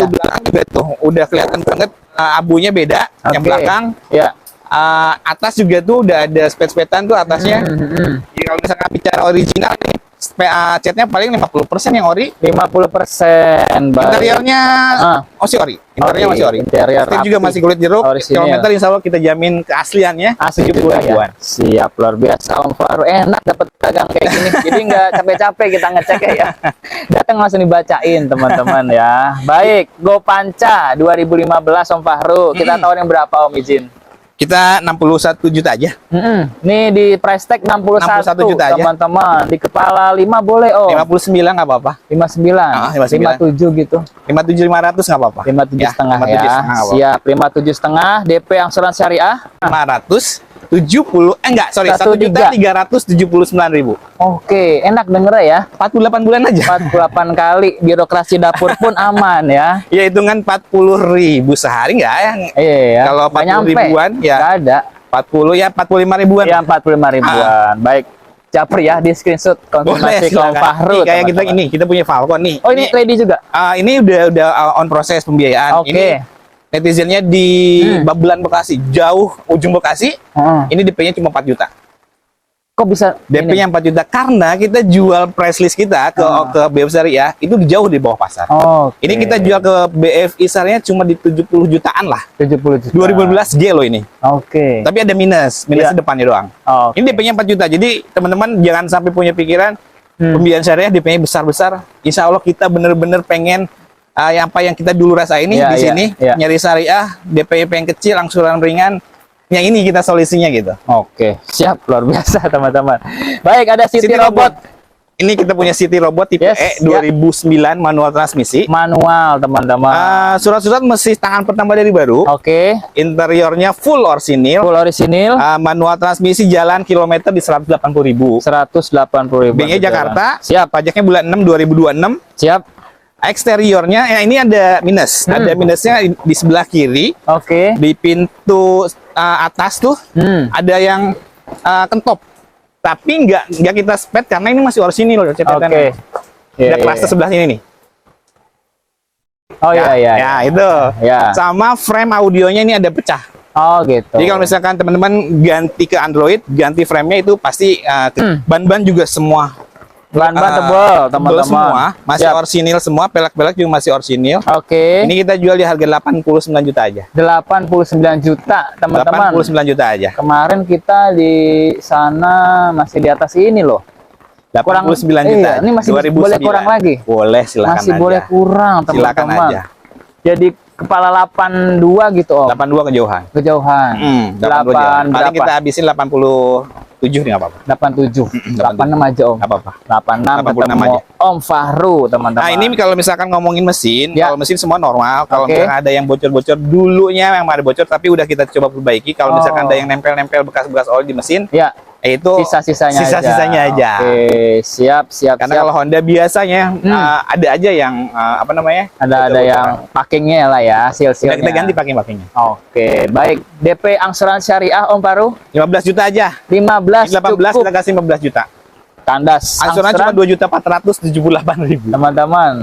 Itu belakang juga tuh udah kelihatan banget abunya beda. Yang Oke. belakang Ya. atas juga tuh udah ada spet-spetan tuh atasnya. Jadi kalau misalkan bicara original nih, catnya paling 50% yang ori. 50%. Baik. Interiornya masih ori. Interiornya masih ori. Interior Setir juga rapi. masih kulit jeruk. Orisinil. Kilometer insya Allah kita jamin keasliannya. Asli 70 juga ribuan. ya. Siap, luar biasa Om Faru. Enak dapat dagang kayak gini. Jadi nggak capek-capek kita ngeceknya ya. Datang langsung dibacain teman-teman ya. Baik, Go Panca 2015 Om Fahru. Kita tawarin berapa Om izin? Kita 61 juta aja. Ini di price tag 61 juta aja. teman-teman. Di kepala 5 boleh Om. 59 nggak apa-apa. 59. 59. 57 gitu. 57.500 nggak apa-apa. 57 setengah ya. 57,5 nggak apa-apa. Siap, 57 setengah. DP angsuran syariah. 570 enggak, sorry, 1.379.000. Oke, enak denger ya. 48 bulan aja. 48 kali birokrasi dapur pun aman ya. Ya hitungan 40.000 sehari enggak ya? Iya. Kalau nggak 40 nyampe. ribuan ya. Nggak ada. 40 ya 45 ribuan. Ya 45 ribuan. Baik. Caper ya di screenshot konfirmasi ke Om silakan. Fahru. Nih, kayak teman-teman. kita punya Falcon nih. Oh, ini ready juga. Ini udah on proses pembiayaan. Oke. Ini netizennya di Babelan Bekasi, jauh ujung Bekasi. Ini DP-nya cuma 4 juta. Kok bisa DP-nya 4 juta karena kita jual price list kita ke BF Syariah itu jauh di bawah pasar. Oke. Ini kita jual ke BFI Syariah cuma di 70 jutaan lah. 70 juta. 2015 G loh ini. Oke. Tapi ada minusnya depannya doang. Oke. Ini DP-nya 4 juta. Jadi teman-teman jangan sampai punya pikiran pembiayaan syariah DP-nya besar-besar. Insya Allah kita bener-bener pengen yang kita dulu rasain nih di sini nyari syariah, DP-nya pengen kecil, angsuran ringan. Yang ini kita solusinya gitu. Oke, siap, luar biasa teman-teman. Baik, ada City Robot. Ini kita punya City Robot tipe E 2009 manual transmisi. Manual teman-teman. Surat-surat masih tangan pertama dari baru. Oke. Interiornya full orisinil. Full orisinil. Manual transmisi jalan kilometer di 180.000. 180.000. B-nya Jakarta. Siap. Pajaknya bulan 6 2026. Siap. Eksteriornya, ya ini ada minus. Ada minusnya di sebelah kiri. Oke. Di pintu atas tuh ada yang kentop. Tapi nggak kita spet karena ini masih orisinil loh cetatannya. Ada kelas sebelah sini nih. Oh iya. Ya itu. Ya. Sama frame audionya ini ada pecah. Oh gitu. Jadi kalau misalkan teman-teman ganti ke Android, ganti frame-nya itu pasti ban-ban juga semua. Ban-ban tebal, teman-teman. Semua masih orisinil semua, pelek-pelek juga masih orisinil. Oke. Ini kita jual di harga 89 juta aja. 89 juta, teman-teman. 89 juta aja. Kemarin kita di sana masih di atas ini loh. 89 juta. Ini masih boleh kurang lagi. Boleh, silakan masih aja. boleh kurang, teman-teman. Silakan aja. Jadi kepala 82 gitu, Om. 82 kejauhan. Kejauhan. 8 paling kita habisin 87 nih, nggak apa-apa. 87. 86 aja, Om. Nggak apa-apa. 86 ketemu aja. Om Fahru, teman-teman. Nah, ini kalau misalkan ngomongin mesin, Ya. kalau mesin semua normal. Kalau Oke. misalkan ada yang bocor-bocor, dulunya memang ada bocor, tapi udah kita coba perbaiki. Kalau misalkan ada yang nempel-nempel bekas-bekas oli di mesin, Ya. itu Sisa-sisanya aja. Oke, siap. Karena kalau Honda biasanya ada aja yang apa namanya? ada yang packingnya lah ya, Udah seal-sealnya. kita ganti packingnya. Oke, baik. DP angsuran syariah, Om Faru? 15 juta aja. 15 18 cukup. kita kasih 15 juta. Tandas. Angsuran cuma 2.478.000. Teman-teman.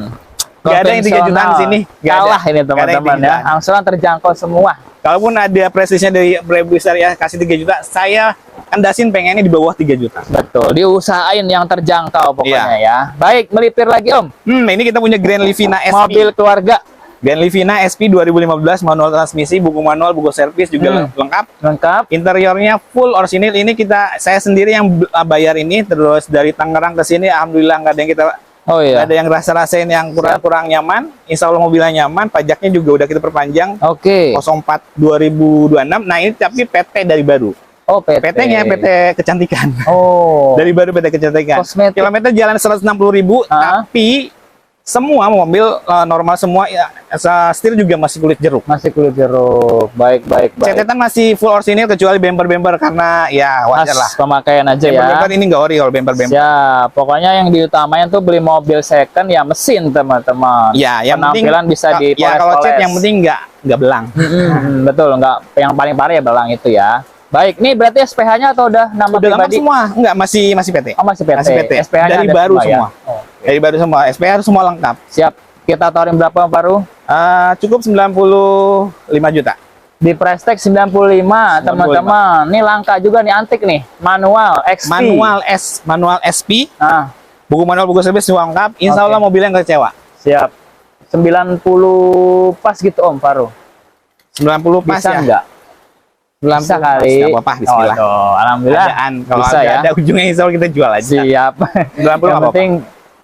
Gak ada yang 3 jutaan di sini. Gak ada. Kalah ini Gak ada yang teman-teman 3 ya. jutaan. Angsuran terjangkau semua. Kalaupun ada prestisnya dari Brebu Syariah kasih 3 juta, saya kandasin pengennya di bawah 3 juta. Betul. Diusahain yang terjangkau pokoknya Iya. ya. Baik, melipir lagi, Om. Ini kita punya Grand Livina SP. Mobil keluarga Grand Livina SP 2015, manual transmisi, buku manual, buku servis juga lengkap. lengkap. Interiornya full orisinil. Ini saya sendiri yang bayar ini. Terus dari Tangerang ke sini, alhamdulillah nggak ada yang kita Oh iya. nggak ada yang rasain yang kurang nyaman. Insya Allah mobilnya nyaman. Pajaknya juga udah kita perpanjang. Oke. 04 2026. Nah ini tapi PT dari baru. Oh, PT. PT-nya PT kecantikan. Oh. Dari baru PT kecantikan. Kosmetik. Kilometer jalan 160.000, tapi semua mobil normal semua, ya, setir juga masih kulit jeruk. Masih kulit jeruk. Baik. Cetetan masih full orisinil kecuali bemper-bemper karena ya wajar lah. Pemakaian aja ya. Bemper-bemper ini nggak ori kalau bemper-bemper. Siap. Pokoknya yang diutamain tuh beli mobil second ya mesin, teman-teman. Ya, yang penampilan penting bisa dipoles-poles. ya kalau cat yang penting nggak belang. Betul, nggak yang paling parah ya belang itu ya. Baik, nih berarti SPH-nya atau udah nama Udah lengkap pribadi? semua, nggak masih PT. Oh, masih PT. Masih PT. SPH-nya Dari ada baru semua. semua. Ya? Oh. Dari baru semua, SPH semua lengkap. Siap. Kita tawarin berapa, Baru? Cukup 95 juta. Di price tag 95, teman-teman. Ini langka juga nih, antik nih. Manual XP. Manual SP. Nah, Buku manual, buku servis semua lengkap. Insya Allah mobilnya nggak kecewa. siap. 90 pas gitu, Om Faru. 90 pas Bisa ya. nggak? 90 Bisa pas, kali. nggak apa-apa, bismillah. Oh, alhamdulillah. Adaan, kalau Bisa ya. ada ujungnya insya Allah kita jual aja. Siap. 90 Yang nggak penting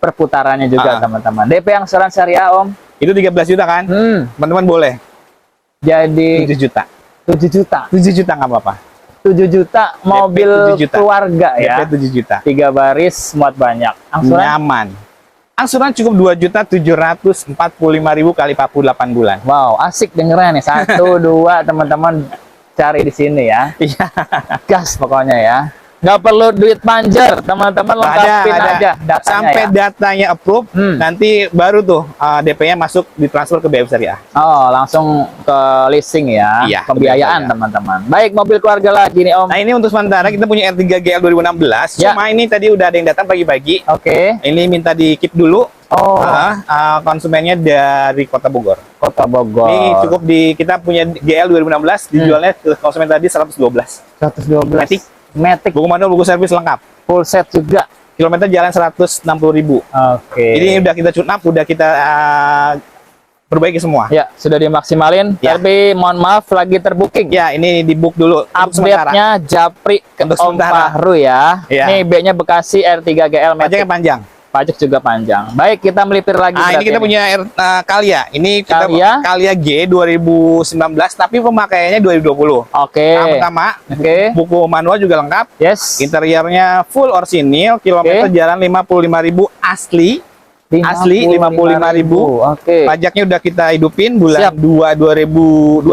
perputarannya juga, teman-teman. DP angsuran syariah, Om. Itu 13 juta kan? Teman-teman boleh. Jadi 7 juta. 7 juta. 7 juta nggak apa-apa. 7 juta mobil 7 juta. keluarga ya. DP 7 juta. 3 baris muat banyak. Angsuran Nyaman. Angsuran cukup 2.745.000 kali 48 bulan. wow, asik dengernya nih. 1 2 teman-teman cari di sini ya. Iya. Gas pokoknya ya. Nggak perlu duit panjer, teman-teman lengkapin aja datanya Sampai ya. datanya approve, nanti baru tuh DP-nya masuk ditransfer ke BF Syariah. Oh, langsung ke leasing ya. Iya, Pembiayaan ke teman-teman. Baik, mobil keluarga lagi nih, Om. Nah ini untuk sementara kita punya R3 GL 2016. Ya. Cuma ini tadi udah ada yang datang pagi-pagi. Oke. Ini minta di keep dulu. Oh, Konsumennya dari Kota Bogor. Kota Bogor. Ini cukup kita punya GL 2016 dijualnya ke konsumen tadi 112. 112. Matic Buku manual, buku servis lengkap. full set juga. Kilometer jalan 160.000. Oke. Ini udah kita tune up, udah kita perbaiki semua. Ya, sudah dimaksimalin. Ya. Tapi mohon maaf lagi terbooking. Ya, ini di book dulu. untuk sementara. Update-nya Japri ke Untuk Om sementara. Fahru ya. Ya. Ini B-nya Bekasi R3 GL Matic. Pajaknya panjang. Pajak juga panjang. Baik, kita melipir lagi. Ini berarti kita punya Calya. Ini kita Calya G 2019 tapi pemakaiannya 2020. Oke. Yang pertama, Oke. buku manual juga lengkap. Yes. Interiornya full orisinil, kilometer jalan 55.000 asli. Asli 55.000. Oke. Pajaknya udah kita hidupin bulan Siap. 2 2026.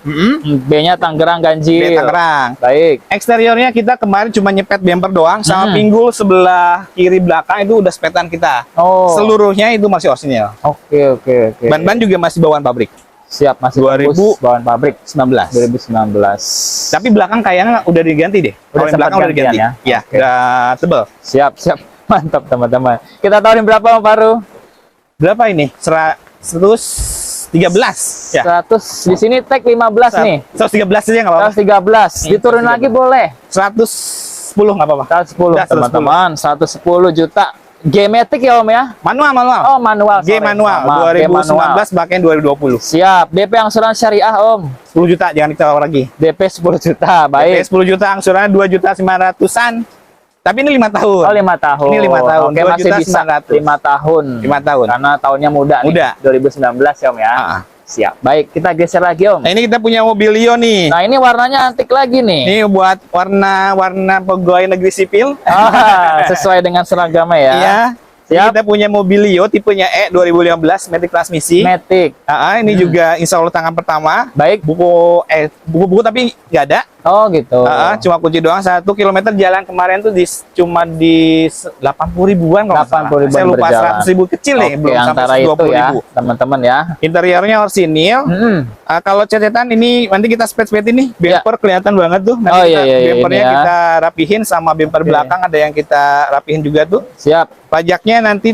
26. B-nya Tangerang ganjil. B Tangerang. Baik. Eksteriornya kita kemarin cuma nyepet bumper doang, sama pinggul sebelah kiri belakang itu udah sepetan kita. Oh. Seluruhnya itu masih orisinal. Oke. Ban-ban juga masih bawaan pabrik. Siap, masih 2000 bagus, bawaan pabrik 19. 2019. Tapi belakang kayaknya udah diganti deh. Kalau yang sempat belakang udah diganti. gantian Ya, Oke. udah tebel. Siap. Mantap teman-teman. Kita tawarin berapa Om Faru? Berapa ini? 113 ya. 100. Di sini tag 15 nih. 113 aja nggak apa-apa. 113. Diturunin lagi boleh. 110 nggak apa-apa. 110 Udah, 110. teman-teman. 110 juta. G-Matic ya Om ya? Manual. Oh manual. G sorry. manual. Maaf, G manual. 2019 pakai 2020. Siap. DP angsuran syariah Om. 10 juta jangan ditawar lagi. DP 10 juta. Baik. Baik. 10 juta angsurannya 2.900.000-an. Tapi ini 5 tahun. Oh 5 tahun. Ini 5 tahun. Oke masih bisa 2.900.000. 5 tahun. 5 tahun. Karena tahunnya muda nih. Muda. 2019 ya Om ya. Ah. Siap. Baik, kita geser lagi Om. Nah, ini kita punya Mobilio nih. Nah, ini warnanya antik lagi nih. Ini buat warna pegawai negeri sipil. Ah, sesuai dengan seragamnya ya. Iya. Ini Siap. kita punya Mobilio tipenya E 2015 matic transmisi. Matic. Ini juga insya Allah tangan pertama. Baik. Buku tapi nggak ada. Oh, gitu. Cuma kunci doang. 1 kilometer jalan kemarin tuh cuma di 80 ribuan kalau nggak salah. 80 ribuan Saya lupa, berjalan. 100 ribu kecil nih, Oke, belum sampai antara 120 itu ya, ribu. teman-teman ya. Interiornya orsinil. Kalau catatan ini nanti kita spet-spetin nih, bumper kelihatan banget tuh. Nanti Oh, kita, iya, bumpernya ini ya. kita rapihin sama bumper belakang ada yang kita rapihin juga tuh. Siap. Pajaknya nanti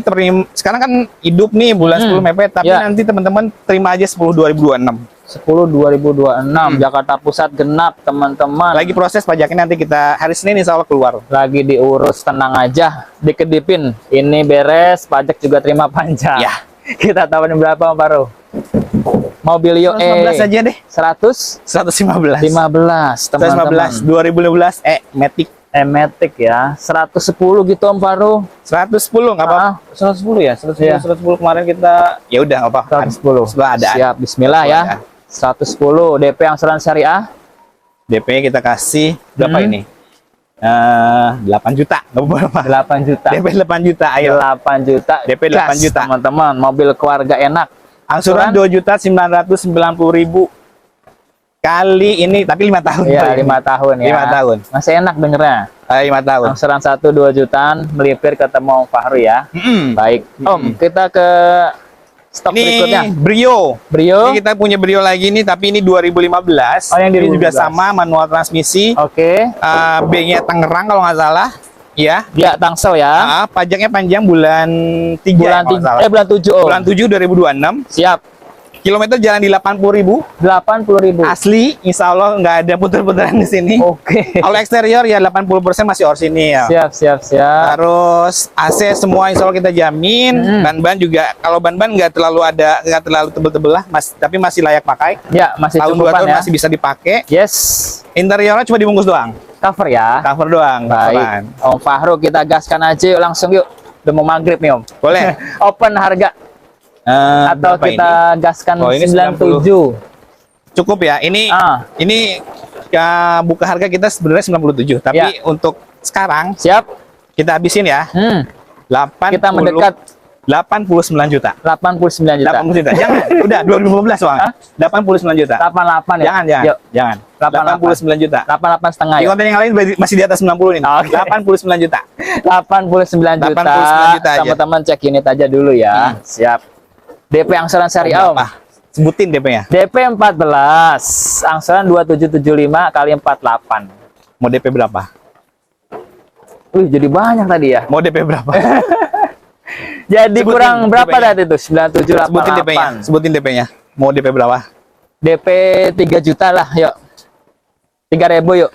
sekarang kan hidup nih bulan 10 mepet, tapi Ya. nanti teman-teman terima aja 10 2026. 10 2026 Jakarta Pusat genap, teman-teman. Lagi proses pajaknya nanti kita hari Senin insya Allah keluar. Lagi diurus, tenang aja, dikedipin. Ini beres, pajak juga terima panjang. Ya. Kita tawarin berapa Om Faru? Mobilio 115 aja deh. 100 115. 15 teman-teman. 115 2015 Matic Matic ya, 110 gitu Om Faru. 110 nggak apa-apa. 110 ya, 110 Iya. 110 kemarin kita ya udah nggak apa-apa. 110. Setelah ada. Siap, bismillah ya. 110 DP angsuran syariah. DP kita kasih berapa ini? 8 juta. Nggak apa-apa. 8 juta. DP 8 juta, ayo. 8 juta. DP 8 Gas, juta. teman-teman, mobil keluarga enak. Angsuran 2.990.000 kali ini, tapi 5 tahun. Iya, Pak. 5 tahun ya. 5 tahun. Masih enak dengernya. 5 tahun. Angsuran 1-2 jutaan melipir ketemu Om Fahru ya. Baik. Om, kita ke stok Ini berikutnya. Brio. Brio. Ini kita punya Brio lagi nih, tapi ini 2015. Oh, yang ini 2015. juga sama manual transmisi. Oke. B-nya Tangerang kalau nggak salah. Ya. Ya, Tangsel ya. Pajaknya panjang bulan 3 bulan 7 Om. Bulan 7 2026. Siap. Kilometer jalan di 80.000. 80.000. Asli, insya Allah nggak ada puter-puteran di sini. Oke. Kalau eksterior ya 80% masih orisinil. Siap. Terus AC semua insya Allah kita jamin. Ban-ban juga, kalau ban-ban nggak terlalu tebel-tebel lah, tapi masih layak pakai. Ya, masih Tahun 2 cukupan tahun ya. masih bisa dipakai. Yes. Interiornya cuma dibungkus doang. Cover ya. Cover doang. Baik. coveran. Om Fahru, kita gaskan aja yuk, langsung yuk. Udah mau maghrib nih Om. Boleh. Open harga. Atau Berapa kita gaskan Oh, ini 97. Cukup ya. Ini buka harga kita sebenarnya 97, tapi Ya. untuk sekarang Siap. kita habisin ya. 80, Kita mendekat 89 juta. 89 juta. 80 juta. Jangan. Udah 2015 Bang. 89 juta. 88 ya. Jangan. Yuk. Jangan. 88 juta. 88 setengah Di yuk. konten yang lain masih di atas 90 ini. Oke. 89 juta. 89 juta. 89 juta aja. Teman-teman cek unit aja dulu ya. Siap. DP angsuran syariah Om. Berapa? Sebutin DP-nya. DP 14. Angsuran 2775 kali 48. Mau DP berapa? Wih, jadi banyak tadi ya. Mau DP berapa? Jadi Sebutin kurang berapa DP-nya. tadi tuh? 9788. Sebutin DP-nya. Sebutin DP-nya. Mau DP berapa? DP 3 juta lah, yuk. 3.000 yuk.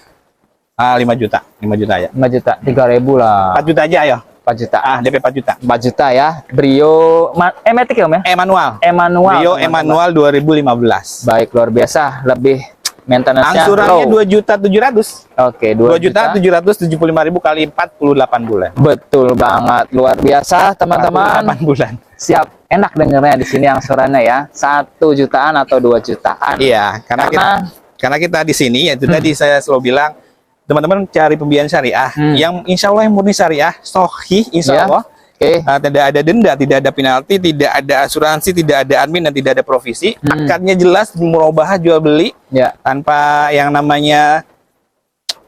5 juta. 5 juta ya. 5 juta, 3.000 lah. 4 juta aja ayo. 4 juta. DP 4 juta. 4 juta ya. Brio Matic ya Om ya? Manual. Manual. Brio teman-teman. Manual 2015. Baik, luar biasa. Lebih maintenance-nya Angsurannya low. 2.700.000. Oke, 2.775.000 kali 48 bulan. Betul banget, luar biasa teman-teman. 48 bulan. Siap, enak dengernya di sini angsurannya ya. 1 jutaan atau 2 jutaan. Iya, karena kita di sini ya itu tadi saya selalu bilang teman-teman cari pembiayaan syariah yang insya Allah yang murni syariah, sohih insya Ya. Allah Oke. Tidak ada denda, tidak ada penalti, tidak ada asuransi, tidak ada admin, dan tidak ada provisi. Akadnya jelas, murabahah jual beli, Ya. tanpa yang namanya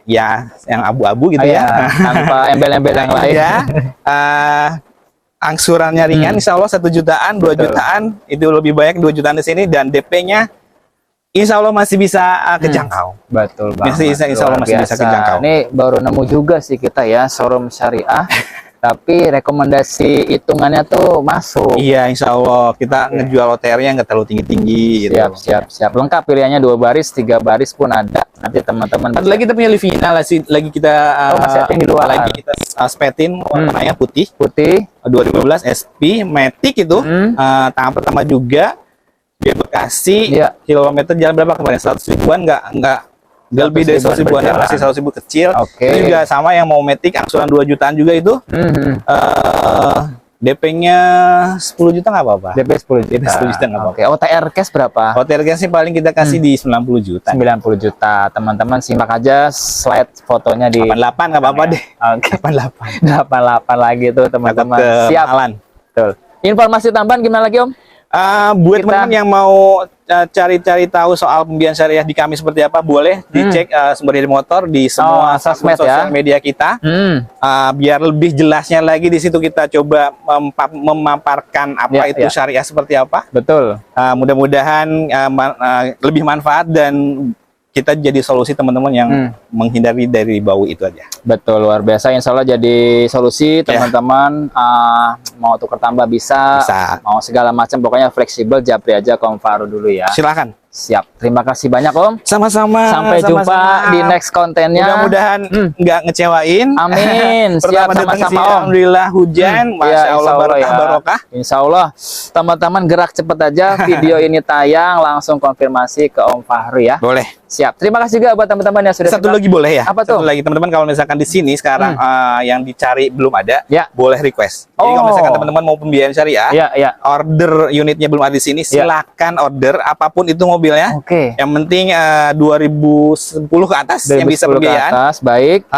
ya yang abu-abu gitu ya. Tanpa embel-embel yang lain. Ya. Angsurannya ringan, insya Allah 1 jutaan, 2 jutaan, itu lebih banyak 2 jutaan di sini, dan DP-nya insya Allah masih bisa kejangkau. Betul banget. Insya Allah masih bisa kejangkau. Ini baru nemu juga sih kita ya, showroom syariah. Tapi rekomendasi hitungannya tuh masuk. Iya, insya Allah kita ngejual OTR-nya nggak terlalu tinggi-tinggi gitu. Siap. Lengkap pilihannya 2 baris, 3 baris pun ada. Nanti teman-teman. Ada lagi kita punya Livina, lagi kita setting di luar. lagi kita spetin warnanya putih. 2015 SP Matic itu tahap pertama juga di Bekasi. Iya. Kilometer jalan berapa kemarin? 100 ribuan nggak lebih dari 100 ribuan, ya, masih 100 ribu kecil. Ini juga sama yang mau Matic angsuran 2 jutaan juga itu. DP-nya 10 juta nggak apa-apa. DP 10 juta. 10 juta nggak apa-apa. Oke, OTR cash berapa? OTR cash sih paling kita kasih di 90 juta. 90 juta. Teman-teman simak aja slide fotonya di 88 nggak apa-apa deh. Oke. 88. 88 lagi tuh teman-teman. Siap. Betul. Informasi tambahan gimana lagi Om? Buat teman-teman yang mau cari-cari tahu soal pembiayaan syariah di kami seperti apa, boleh dicek Sumber Hidup Motor di semua sosmed sosial media kita. Biar lebih jelasnya lagi di situ kita coba memaparkan apa itu syariah seperti apa. Betul. Mudah-mudahan lebih manfaat dan kita jadi solusi teman-teman yang menghindari dari bau itu aja. Betul, luar biasa. Insya Allah jadi solusi teman-teman. Mau tukar tambah bisa. Mau segala macam, pokoknya fleksibel. Japri aja ke Om Fahrul dulu ya. Silakan. Siap. Terima kasih banyak Om. Sama-sama. Sampai jumpa di next kontennya. Mudah-mudahan nggak ngecewain. Amin. Siap, sama-sama Om. Alhamdulillah hujan. Masya Allah barokah. Insya Allah. Teman-teman gerak cepet aja. Video ini tayang langsung konfirmasi ke Om Fahrul ya. Boleh. Siap. Terima kasih juga buat teman-teman yang sudah. Satu lagi boleh ya? Apa tuh? Satu lagi teman-teman, kalau misalkan di sini sekarang yang dicari belum ada, boleh request. Jadi kalau misalkan teman-teman mau pembiayaan syariah, order unitnya belum ada di sini, silakan order apapun itu mobilnya. Oke. Yang penting 2010 ke atas yang bisa pembiayaan. Ke atas, baik.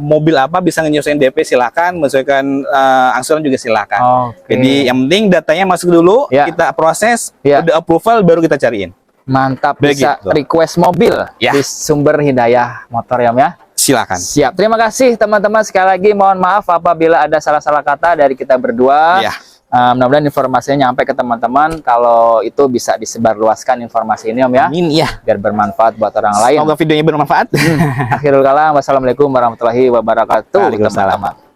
Mobil apa bisa nyesuaiin DP silakan, menyesuaikan angsuran juga silakan. Jadi yang penting datanya masuk dulu, kita proses, udah approval baru kita cariin. Mantap, bisa request mobil di Sumber Hidayah Motor ya Om ya. Silakan. Siap. Terima kasih teman-teman, sekali lagi mohon maaf apabila ada salah-salah kata dari kita berdua. Mudah-mudahan informasinya nyampe ke teman-teman. Kalau itu bisa disebarluaskan informasi ini Om ya. Amin ya. Biar bermanfaat buat orang lain. Semoga videonya bermanfaat. Akhirul kalam. Wassalamualaikum warahmatullahi wabarakatuh. Waalaikumsalam.